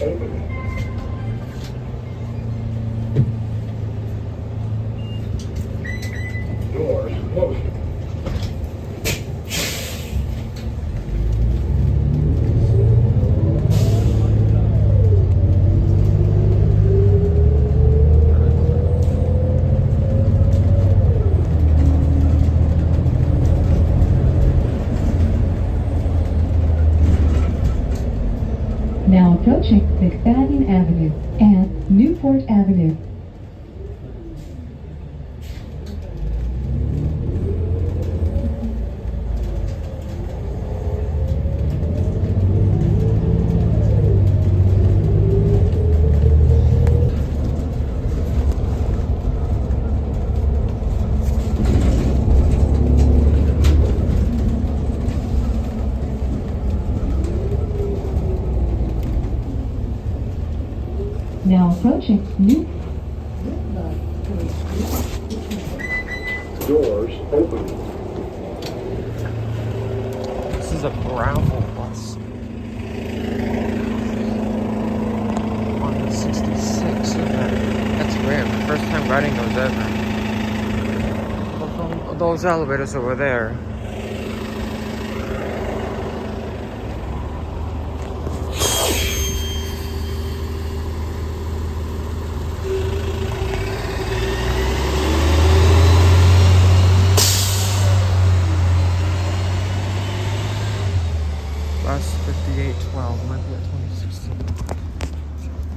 open. Doors closing. Now approaching McFadden Avenue and Newport Avenue. Now approaching New. Doors open. This is a gravel bus. On the 66, look at that. That's rare. My first time riding those ever. Look at those elevators over there. Bus 5812, might be a 2016.